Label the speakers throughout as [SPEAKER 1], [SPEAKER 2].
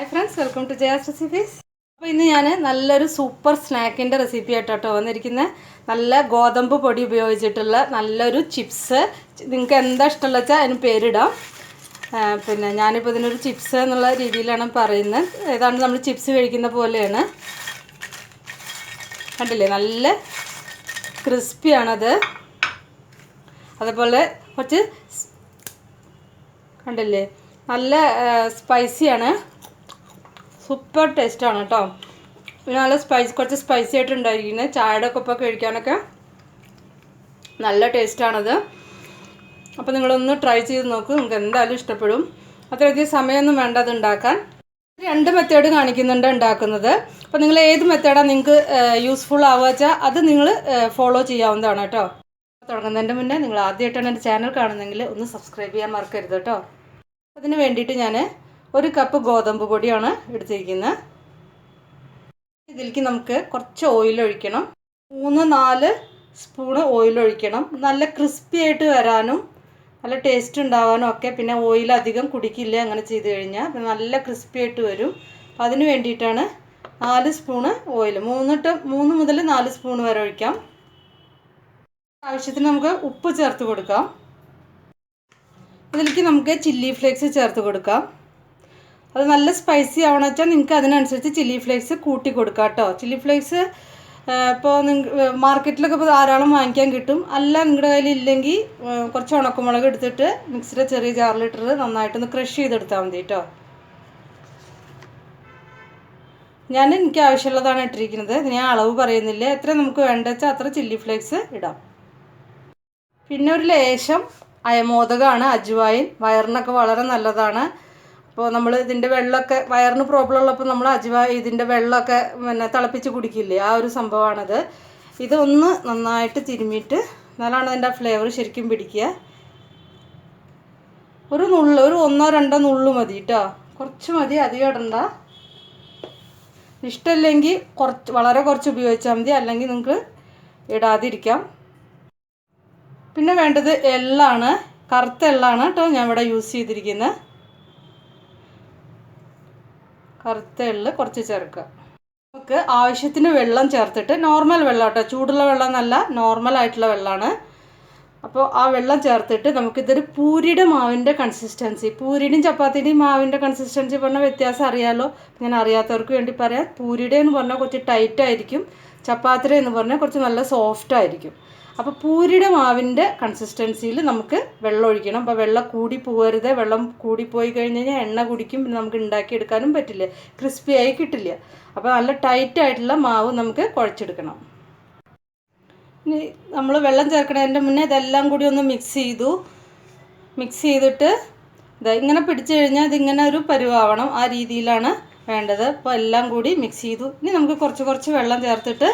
[SPEAKER 1] Hi friends, welcome to Jaya's recipes. അപ്പോൾ ഇന്ന് ഞാൻ നല്ലൊരു സൂപ്പർ സ്നാക്കിൻ്റെ റെസിപ്പി ആയിട്ടോ വന്നിരിക്കുന്നത്. നല്ല ഗോതമ്പ് പൊടി ഉപയോഗിച്ചിട്ടുള്ള നല്ലൊരു ചിപ്സ്. നിങ്ങൾക്ക് എന്താ ഇഷ്ടമുള്ള വെച്ചാൽ അതിന് പേരിടാം. പിന്നെ ഞാനിപ്പോൾ ഇതിനൊരു ചിപ്സ് എന്നുള്ള രീതിയിലാണ് പറയുന്നത്. ഏതാണ്ട് നമ്മൾ ചിപ്സ് കഴിക്കുന്ന പോലെയാണ്. കണ്ടില്ലേ, നല്ല ക്രിസ്പിയാണത്. അതുപോലെ കുറച്ച് കണ്ടില്ലേ, നല്ല സ്പൈസിയാണ്. സൂപ്പർ ടേസ്റ്റാണ് കേട്ടോ. പിന്നെ നല്ല കുറച്ച് സ്പൈസി ആയിട്ട് ഉണ്ടായിരിക്കുന്നത്. ചായയുടെ ഒപ്പം കഴിക്കാനൊക്കെ നല്ല ടേസ്റ്റാണത്. അപ്പോൾ നിങ്ങളൊന്ന് ട്രൈ ചെയ്ത് നോക്കൂ, നിങ്ങൾക്ക് എന്തായാലും ഇഷ്ടപ്പെടും. അത്രയധികം സമയമൊന്നും വേണ്ട അത് ഉണ്ടാക്കാൻ. 2 മെത്തേഡ് കാണിക്കുന്നുണ്ട് ഉണ്ടാക്കുന്നത്. അപ്പോൾ നിങ്ങൾ ഏത് മെത്തേഡാണ് നിങ്ങൾക്ക് യൂസ്ഫുൾ ആവുക വെച്ചാൽ അത് നിങ്ങൾ ഫോളോ ചെയ്യാവുന്നതാണ് കേട്ടോ. തുടങ്ങുന്നതിൻ്റെ മുന്നേ നിങ്ങൾ ആദ്യമായിട്ടാണ് എൻ്റെ ചാനൽ കാണുന്നതെങ്കിൽ ഒന്ന് സബ്സ്ക്രൈബ് ചെയ്യാൻ മറക്കരുത് കേട്ടോ. അതിന് വേണ്ടിയിട്ട് ഞാൻ 1 കപ്പ് ഗോതമ്പ് പൊടിയാണ് എടുത്തിരിക്കുന്നത്. ഇതിലേക്ക് നമുക്ക് കുറച്ച് ഓയിൽ ഒഴിക്കണം. 3-4 സ്പൂണ് ഓയിൽ ഒഴിക്കണം. നല്ല ക്രിസ്പി ആയിട്ട് വരാനും നല്ല ടേസ്റ്റ് ഉണ്ടാവാനും ഒക്കെ. പിന്നെ ഓയിൽ അധികം കുടിക്കില്ല അങ്ങനെ ചെയ്ത് കഴിഞ്ഞാൽ. പിന്നെ നല്ല ക്രിസ്പി ആയിട്ട് വരും. അപ്പോൾ അതിന് വേണ്ടിയിട്ടാണ് 4 സ്പൂണ് ഓയിൽ. 3 മുതൽ 4 സ്പൂൺ വരെ ഒഴിക്കാം. ആവശ്യത്തിന് നമുക്ക് ഉപ്പ് ചേർത്ത് കൊടുക്കാം. ഇതിലേക്ക് നമുക്ക് ചില്ലി ഫ്ലേക്സ് ചേർത്ത് കൊടുക്കാം. അത് നല്ല സ്പൈസി ആവണമെന്ന് വെച്ചാൽ നിങ്ങൾക്ക് അതിനനുസരിച്ച് ചില്ലി ഫ്ലേക്സ് കൂട്ടി കൊടുക്കാം കേട്ടോ. ചില്ലി ഫ്ലേക്സ് ഇപ്പോൾ മാർക്കറ്റിലൊക്കെ ഇപ്പോൾ ധാരാളം വാങ്ങിക്കാൻ കിട്ടും. അല്ല നിങ്ങളുടെ കയ്യിൽ ഇല്ലെങ്കിൽ കുറച്ച് ഉണക്കമുളക് എടുത്തിട്ട് മിക്സിയുടെ ചെറിയ ജാറിലിട്ടിട്ട് നന്നായിട്ടൊന്ന് ക്രഷ് ചെയ്തെടുത്താൽ മതി കേട്ടോ. എനിക്ക് ആവശ്യമുള്ളതാണ് ഇട്ടിരിക്കുന്നത്. ഞാൻ അളവ് പറയുന്നില്ല. എത്ര നമുക്ക് വേണ്ട വെച്ചാൽ അത്ര ചില്ലി ഫ്ലേക്സ് ഇടാം. പിന്നെ ഒരു ലേശം അയമോദകമാണ്, അജ്വായിൻ. വയറിനൊക്കെ വളരെ നല്ലതാണ്. അപ്പോൾ നമ്മൾ ഇതിൻ്റെ വെള്ളമൊക്കെ വയറിന് പ്രോബ്ലം ഉള്ളപ്പോൾ നമ്മൾ ഇതിൻ്റെ വെള്ളമൊക്കെ തിളപ്പിച്ച് കുടിക്കില്ലേ, ആ ഒരു സംഭവമാണത്. ഇതൊന്ന് നന്നായിട്ട് തിരുമ്മിയിട്ട് എന്നാലാണ് അതിൻ്റെ ഫ്ലേവർ ശരിക്കും പിടിക്കുക. ഒരു 1-2 നുള്ളു മതി കേട്ടോ. കുറച്ച് മതി, അധികം ഇടണ്ട. ഇഷ്ടമില്ലെങ്കിൽ വളരെ കുറച്ച് ഉപയോഗിച്ചാൽ മതി, അല്ലെങ്കിൽ നിങ്ങൾക്ക് ഇടാതിരിക്കാം. പിന്നെ വേണ്ടത് എള്ളാണ്, കറുത്ത എള്ളാണ് കേട്ടോ ഞാൻ ഇവിടെ യൂസ് ചെയ്തിരിക്കുന്നത്. കറുത്ത എള്ള് കുറച്ച് ചേർക്കുക. നമുക്ക് ആവശ്യത്തിന് വെള്ളം ചേർത്തിട്ട്, നോർമൽ വെള്ളം കേട്ടോ, ചൂടുള്ള വെള്ളം എന്നല്ല, നോർമൽ ആയിട്ടുള്ള വെള്ളമാണ്. അപ്പോൾ ആ വെള്ളം ചേർത്തിട്ട് നമുക്കിതൊരു പൂരിയുടെ മാവിൻ്റെ കൺസിസ്റ്റൻസി, പൂരിയുടെയും ചപ്പാത്തിയുടെയും മാവിൻ്റെ കൺസിസ്റ്റൻസി പറഞ്ഞാൽ വ്യത്യാസം അറിയാമല്ലോ. ഞാൻ അറിയാത്തവർക്ക് വേണ്ടി പറയാം. പൂരിയുടെ എന്ന് പറഞ്ഞാൽ കുറച്ച് ടൈറ്റ് ആയിരിക്കും, ചപ്പാത്തിയുടെ എന്ന് പറഞ്ഞാൽ കുറച്ച് നല്ല സോഫ്റ്റ് ആയിരിക്കും. അപ്പോൾ പൂരിയുടെ മാവിൻ്റെ കൺസിസ്റ്റൻസിയിൽ നമുക്ക് വെള്ളം ഒഴിക്കണം. അപ്പോൾ വെള്ളം കൂടി പോകരുത്. വെള്ളം കൂടിപ്പോയി കഴിഞ്ഞ് കഴിഞ്ഞാൽ എണ്ണ കുടിക്കും, പിന്നെ നമുക്ക് ഉണ്ടാക്കിയെടുക്കാനും പറ്റില്ല, ക്രിസ്പിയായി കിട്ടില്ല. അപ്പോൾ നല്ല ടൈറ്റായിട്ടുള്ള മാവ് നമുക്ക് കുഴച്ചെടുക്കണം. ഇനി നമ്മൾ വെള്ളം ചേർക്കുന്നതിൻ്റെ മുന്നേ ഇതെല്ലാം കൂടി ഒന്ന് മിക്സ് ചെയ്തിട്ട് ഇങ്ങനെ പിടിച്ചു കഴിഞ്ഞാൽ ഇതിങ്ങനെ ഒരു പരുവാവണം. ആ രീതിയിലാണ് വേണ്ടത്. അപ്പോൾ എല്ലാം കൂടി മിക്സ് ചെയ്തു. ഇനി നമുക്ക് കുറച്ച് വെള്ളം ചേർത്തിട്ട്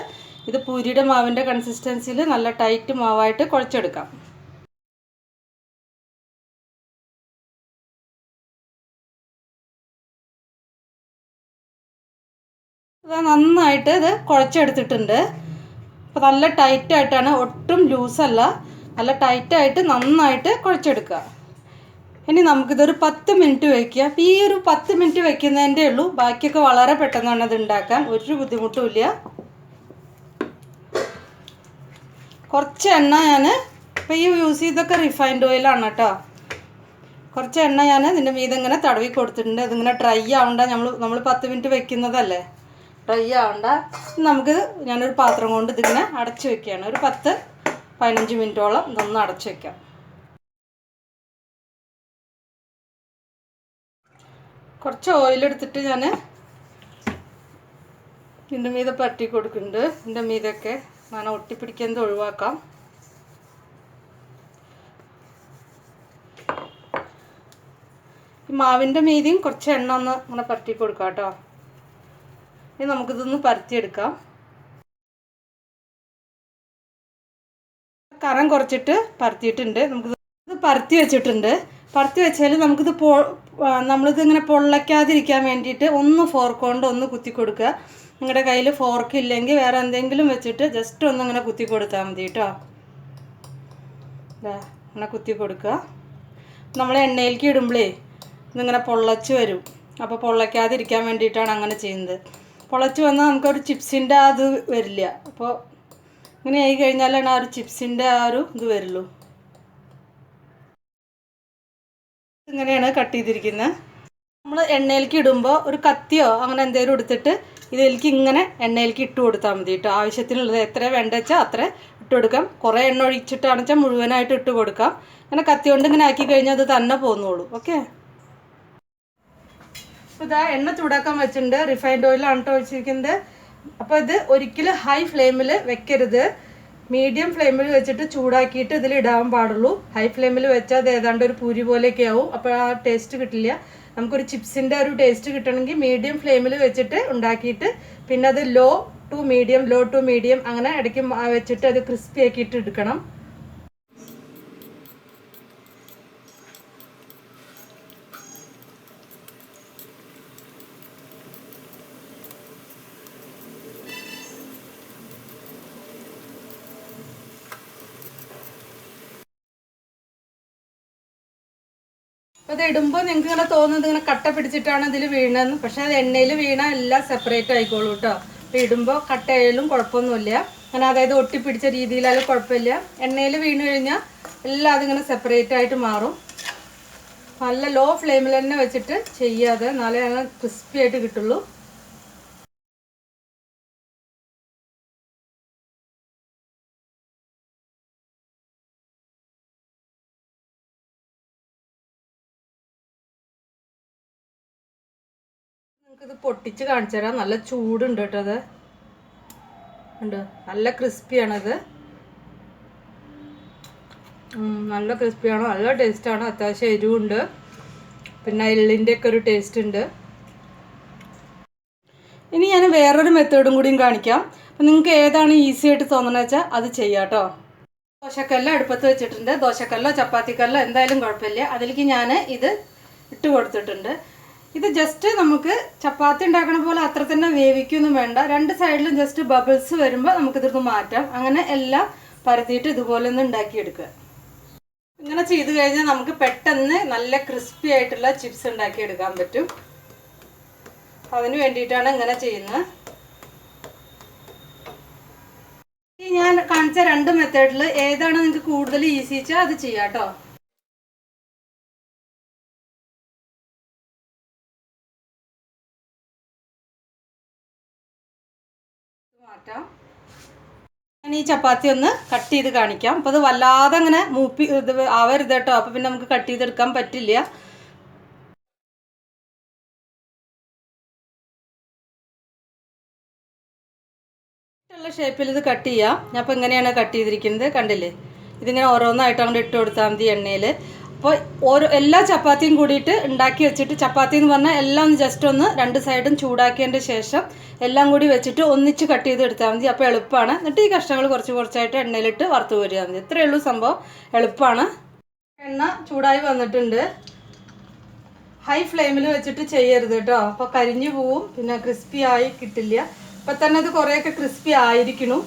[SPEAKER 1] ഇത് പൂരിയുടെ മാവിൻ്റെ കൺസിസ്റ്റൻസിയിൽ നല്ല ടൈറ്റ് മാവായിട്ട് കുഴച്ചെടുക്കാം. ഇത് നന്നായിട്ട് ഇത് കുഴച്ചെടുത്തിട്ടുണ്ട്. അപ്പോൾ നല്ല ടൈറ്റായിട്ടാണ്, ഒട്ടും ലൂസല്ല, നല്ല ടൈറ്റായിട്ട് നന്നായിട്ട് കുഴച്ചെടുക്കുക. ഇനി നമുക്കിതൊരു 10 മിനിറ്റ് വയ്ക്കുക. അപ്പോൾ ഈ ഒരു 10 മിനിറ്റ് വയ്ക്കുന്നതിൻ്റെ ഉള്ളൂ. ബാക്കിയൊക്കെ വളരെ പെട്ടെന്നാണ് ഇത് ഉണ്ടാക്കാൻ, ഒരു ബുദ്ധിമുട്ടുമില്ല. കുറച്ച് എണ്ണ ഇപ്പോൾ ഈ യൂസ് ചെയ്തൊക്കെ റിഫൈൻഡ് ഓയിലാണ് കേട്ടോ. കുറച്ച് എണ്ണ ഇതിൻ്റെ മീതെ ഇങ്ങനെ തടവി കൊടുത്തിട്ടുണ്ട്. ഇതിങ്ങനെ ഡ്രൈ ആവണ്ട. നമ്മൾ 10 മിനിറ്റ് വെക്കുന്നതല്ലേ, ഡ്രൈ ആവണ്ട. നമുക്കിത് ഞാനൊരു പാത്രം കൊണ്ട് ഇതിങ്ങനെ അടച്ചു വെക്കുകയാണ്. ഒരു 10-15 മിനിറ്റോളം ഇതൊന്ന് അടച്ചു വെക്കാം. കുറച്ച് ഓയിലെടുത്തിട്ട് ഇതിൻ്റെ മീതെ പരട്ടി കൊടുക്കുന്നുണ്ട്. ഇതിൻ്റെ മീതൊക്കെ ഒട്ടിപ്പിടിക്കുന്നത് ഒഴിവാക്കാം. ഈ മാവിൻ്റെ മീതിയും കുറച്ച് എണ്ണ ഒന്ന് ഇങ്ങനെ പരട്ടി കൊടുക്കാം കേട്ടോ. ഇനി നമുക്കിതൊന്ന് പരത്തിയെടുക്കാം. കനം കുറച്ചിട്ട് പരത്തിയിട്ടുണ്ട്. നമുക്കിത് പരത്തി വെച്ചിട്ടുണ്ട്. പരത്തി വെച്ചാൽ നമ്മളിതിങ്ങനെ പൊള്ളയ്ക്കാതിരിക്കാൻ വേണ്ടിയിട്ട് ഒന്ന് ഫോർക്ക് കൊണ്ട് ഒന്ന് കുത്തി കൊടുക്കുക. നിങ്ങളുടെ കയ്യിൽ ഫോർക്ക് ഇല്ലെങ്കിൽ വേറെ എന്തെങ്കിലും വെച്ചിട്ട് ജസ്റ്റ് ഒന്നിങ്ങനെ കുത്തി കൊടുത്താൽ മതി കേട്ടോ. അങ്ങനെ കുത്തി കൊടുക്കുക. നമ്മൾ എണ്ണയിലേക്ക് ഇടുമ്പോഴേ ഇതിങ്ങനെ പൊള്ളച്ച് വരും. അപ്പോൾ പൊള്ളയ്ക്കാതിരിക്കാൻ വേണ്ടിയിട്ടാണ് അങ്ങനെ ചെയ്യുന്നത്. പൊളച്ച് വന്നാൽ നമുക്കൊരു ചിപ്സിൻ്റെ അത് വരില്ല. അപ്പോൾ ഇങ്ങനെ ആയി കഴിഞ്ഞാലാണ് ആ ഒരു ചിപ്സിൻ്റെ ആ ഒരു ഇത് വരുള്ളൂ. ഇങ്ങനെയാണ് കട്ട് ചെയ്തിരിക്കുന്നത്. നമ്മൾ എണ്ണയിലേക്ക് ഇടുമ്പോൾ ഒരു കത്തിയോ അങ്ങനെ എന്തെങ്കിലും എടുത്തിട്ട് ഇതിലേക്ക് ഇങ്ങനെ എണ്ണയിലേക്ക് ഇട്ട് കൊടുത്താൽ മതി കേട്ടോ. ആവശ്യത്തിനുള്ളത് എത്ര വേണ്ട വെച്ചാൽ അത്ര ഇട്ട് കൊടുക്കാം. കുറേ എണ്ണ ഒഴിച്ചിട്ടാണെന്ന് വെച്ചാൽ മുഴുവനായിട്ട് ഇട്ട് കൊടുക്കാം. അങ്ങനെ കത്തി കൊണ്ട് ഇങ്ങനെ ആക്കി കഴിഞ്ഞാൽ അത് തന്നെ പോന്നോളൂ. ഓക്കെ, അപ്പോൾ ഇതാ എണ്ണ ചൂടാക്കാൻ വെച്ചിട്ടുണ്ട്. റിഫൈൻഡ് ഓയിലാണ് കേട്ടോ ഒഴിച്ചിരിക്കുന്നത്. അപ്പോൾ ഇത് ഒരിക്കലും ഹൈ ഫ്ലെയിമിൽ വെക്കരുത്. മീഡിയം ഫ്ലെയിമിൽ വെച്ചിട്ട് ചൂടാക്കിയിട്ട് ഇതിൽ ഇടാൻ പാടുള്ളൂ. ഹൈ ഫ്ലെയിമിൽ വെച്ചാൽ അത് ഏതാണ്ട് ഒരു പൂരി പോലെയൊക്കെ ആവും. അപ്പോൾ ആ ടേസ്റ്റ് കിട്ടില്ല. നമുക്കൊരു ചിപ്സിൻ്റെ ഒരു ടേസ്റ്റ് കിട്ടണമെങ്കിൽ മീഡിയം ഫ്ലെയിമിൽ വെച്ചിട്ട് ഉണ്ടാക്കിയിട്ട് പിന്നെ അത് ലോ ടു മീഡിയം അങ്ങനെ ഇടയ്ക്ക് വെച്ചിട്ട് അത് ക്രിസ്പി ആക്കിയിട്ട് എടുക്കണം. അപ്പോൾ ഇത് ഇടുമ്പോൾ നിങ്ങൾക്ക് ഇങ്ങനെ തോന്നുന്നത് ഇങ്ങനെ കട്ട പിടിച്ചിട്ടാണ് ഇതിൽ വീണതെന്ന്. പക്ഷേ അത് എണ്ണയിൽ വീണാൽ എല്ലാം സെപ്പറേറ്റ് ആയിക്കോളൂ കേട്ടോ. അപ്പോൾ ഇടുമ്പോൾ കട്ടയായാലും കുഴപ്പമൊന്നുമില്ല. അങ്ങനെ അതായത് ഒട്ടിപ്പിടിച്ച രീതിയിലായാലും കുഴപ്പമില്ല. എണ്ണയിൽ വീണ് കഴിഞ്ഞാൽ എല്ലാം അതിങ്ങനെ സെപ്പറേറ്റ് ആയിട്ട് മാറും. നല്ല ലോ ഫ്ലെയിമിൽ തന്നെ വെച്ചിട്ട് ചെയ്യാതെ എന്നാലേ അങ്ങനെ ക്രിസ്പി ആയിട്ട് കിട്ടുള്ളൂ. നമുക്കിത് പൊട്ടിച്ച് കാണിച്ചു തരാം. നല്ല ചൂടുണ്ട് കേട്ടോ. അത് ഉണ്ട്, നല്ല ക്രിസ്പിയാണത്. നല്ല ക്രിസ്പിയാണ്, നല്ല ടേസ്റ്റാണ്. അത്യാവശ്യം എരിവുണ്ട്, പിന്നെ എള്ളിൻ്റെ ഒക്കെ ഒരു ടേസ്റ്റ് ഉണ്ട്. ഇനി ഞാൻ വേറൊരു മെത്തേഡും കൂടിയും കാണിക്കാം. അപ്പം നിങ്ങൾക്ക് ഏതാണ് ഈസി ആയിട്ട് തോന്നുന്നത് വെച്ചാൽ അത് ചെയ്യാം കേട്ടോ. ദോശക്കല്ല് അടുപ്പത്ത് വെച്ചിട്ടുണ്ട്. ദോശക്കല്ലോ ചപ്പാത്തിക്കല്ലോ എന്തായാലും കുഴപ്പമില്ല. അതിലേക്ക് ഞാൻ ഇത് ഇട്ട് കൊടുത്തിട്ടുണ്ട്. ഇത് ജസ്റ്റ് നമുക്ക് ചപ്പാത്തി ഉണ്ടാക്കണ പോലെ അത്ര തന്നെ വേവിക്കൊന്നും വേണ്ട. രണ്ട് സൈഡിലും ജസ്റ്റ് ബബിൾസ് വരുമ്പോൾ നമുക്കിതൊന്ന് മാറ്റാം. അങ്ങനെ എല്ലാം പരത്തിയിട്ട് ഇതുപോലെ ഒന്ന് ഉണ്ടാക്കിയെടുക്കുക. ഇങ്ങനെ ചെയ്ത് കഴിഞ്ഞാൽ നമുക്ക് പെട്ടെന്ന് നല്ല ക്രിസ്പി ആയിട്ടുള്ള ചിപ്സ് ഉണ്ടാക്കിയെടുക്കാൻ പറ്റും. അതിന് വേണ്ടിയിട്ടാണ് ഇങ്ങനെ ചെയ്യുന്നത്. ഞാൻ കാണിച്ച രണ്ട് മെത്തേഡിൽ ഏതാണ് നിങ്ങൾക്ക് കൂടുതൽ ഈസി വെച്ചാൽ അത് ചെയ്യാം കേട്ടോ. മാറ്റാം. ഞാൻ ഈ ചപ്പാത്തി ഒന്ന് കട്ട് ചെയ്ത് കാണിക്കാം. അപ്പോൾ അത് വല്ലാതെ അങ്ങനെ ഇത് ആവരുത് കേട്ടോ. അപ്പോൾ പിന്നെ നമുക്ക് കട്ട് ചെയ്തെടുക്കാൻ പറ്റില്ല. ഇഷ്ടമുള്ള ഷേപ്പിൽ ഇത് കട്ട് ചെയ്യാം. ഞാൻ അപ്പോൾ ഇങ്ങനെയാണ് കട്ട് ചെയ്തിരിക്കുന്നത്, കണ്ടില്ലേ? ഇതിങ്ങനെ ഓരോന്നായിട്ട് അങ്ങോട്ട് ഇട്ട് കൊടുത്താൽ മതി എണ്ണയിൽ. അപ്പോൾ എല്ലാ ചപ്പാത്തിയും കൂടിയിട്ട് ഉണ്ടാക്കി വെച്ചിട്ട്, ചപ്പാത്തി എന്ന് പറഞ്ഞാൽ എല്ലാം ഒന്ന് ജസ്റ്റ് ഒന്ന് രണ്ട് സൈഡും ചൂടാക്കിയതിൻ്റെ ശേഷം എല്ലാം കൂടി വെച്ചിട്ട് ഒന്നിച്ച് കട്ട് ചെയ്ത് എടുത്താൽ മതി. അപ്പോൾ എളുപ്പമാണ്. എന്നിട്ട് ഈ കഷ്ണങ്ങൾ കുറച്ച് കുറച്ചായിട്ട് എണ്ണയിലിട്ട് വറുത്ത് കോരിയാൽ മതി. ഇത്രയേ ഉള്ളൂ സംഭവം, എളുപ്പമാണ്. എണ്ണ ചൂടായി വന്നിട്ടുണ്ട്. ഹൈ ഫ്ലെയിമിൽ വെച്ചിട്ട് ചെയ്യരുത് കേട്ടോ. അപ്പോൾ കരിഞ്ഞു പോവും, പിന്നെ ക്രിസ്പി ആയി കിട്ടില്ല. ഇപ്പം തന്നെ ഇത് കുറേയൊക്കെ ക്രിസ്പി ആയിരിക്കണം.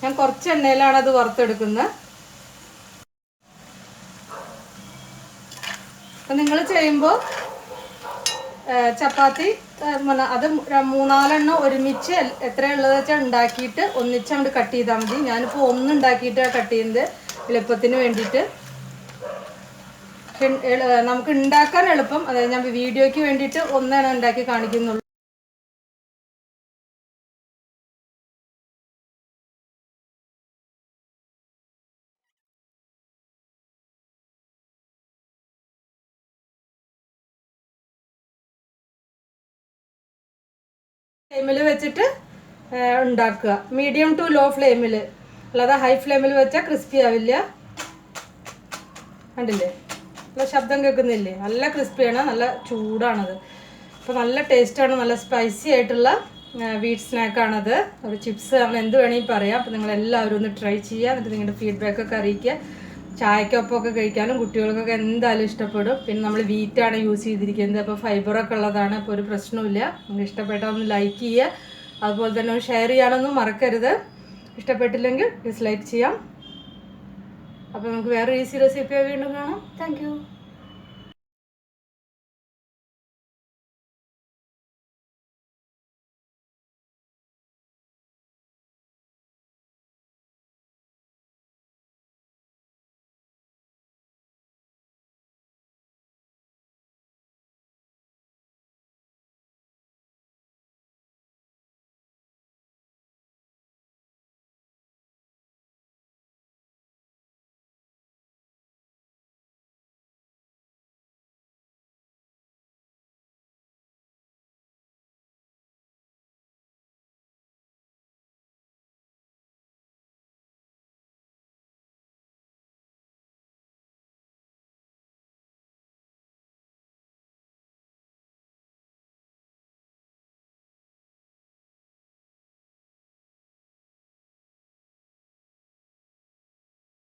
[SPEAKER 1] ഞാൻ കുറച്ച് എണ്ണയിലാണ് അത് വറുത്തെടുക്കുന്നത്. അപ്പം നിങ്ങൾ ചെയ്യുമ്പോൾ ചപ്പാത്തി അത് 3-4 ഒരുമിച്ച് എത്രയുള്ളത് വെച്ചാൽ ഉണ്ടാക്കിയിട്ട് ഒന്നിച്ച് അങ്ങോട്ട് കട്ട് ചെയ്താൽ മതി. ഞാനിപ്പോൾ ഒന്നുണ്ടാക്കിയിട്ടാണ് കട്ട് ചെയ്യുന്നത് എളുപ്പത്തിന് വേണ്ടിയിട്ട്. നമുക്ക് ഉണ്ടാക്കാൻ എളുപ്പം, അതായത് ഞാൻ വീഡിയോയ്ക്ക് വേണ്ടിയിട്ട് ഒന്നാണ് ഉണ്ടാക്കി കാണിക്കുന്നുള്ളൂ. ഫ്ലെയിമിൽ വെച്ചിട്ട് ഉണ്ടാക്കുക, മീഡിയം ടു ലോ ഫ്ലെയിമിൽ, അല്ലാതെ ഹൈ ഫ്ലെയിമിൽ വെച്ചാൽ ക്രിസ്പി ആവില്ല. കണ്ടില്ലേ, നല്ല ശബ്ദം കേൾക്കുന്നില്ലേ? നല്ല ക്രിസ്പിയാണ്, നല്ല ചൂടാണത്. അപ്പോൾ നല്ല ടേസ്റ്റാണ്, നല്ല സ്പൈസി ആയിട്ടുള്ള വീറ്റ് സ്നാക്കാണത്. ഒരു ചിപ്സ് അങ്ങനെ എന്ത് വേണമെങ്കിൽ പറയാം. അപ്പോൾ നിങ്ങളെല്ലാവരും ഒന്ന് ട്രൈ ചെയ്യുക. എന്നിട്ട് നിങ്ങളുടെ ഫീഡ്ബാക്കൊക്കെ അറിയിക്കുക. ചായക്കൊപ്പമൊക്കെ കഴിക്കാനും കുട്ടികൾക്കൊക്കെ എന്തായാലും ഇഷ്ടപ്പെടും. പിന്നെ നമ്മൾ വീറ്റാണ് യൂസ് ചെയ്തിരിക്കുന്നത്, അപ്പോൾ ഫൈബറൊക്കെ ഉള്ളതാണ്. അപ്പോൾ ഒരു പ്രശ്നമില്ല. നിങ്ങൾക്ക് ഇഷ്ടപ്പെട്ടാൽ ഒന്ന് ലൈക്ക് ചെയ്യുക. അതുപോലെ തന്നെ ഷെയർ ചെയ്യാനൊന്നും മറക്കരുത്. ഇഷ്ടപ്പെട്ടില്ലെങ്കിൽ ഡിസ്ലൈക്ക് ചെയ്യാം. അപ്പോൾ നമുക്ക് വേറെ ഈസി റെസിപ്പിയായി വീണ്ടും കാണാം. Thank you.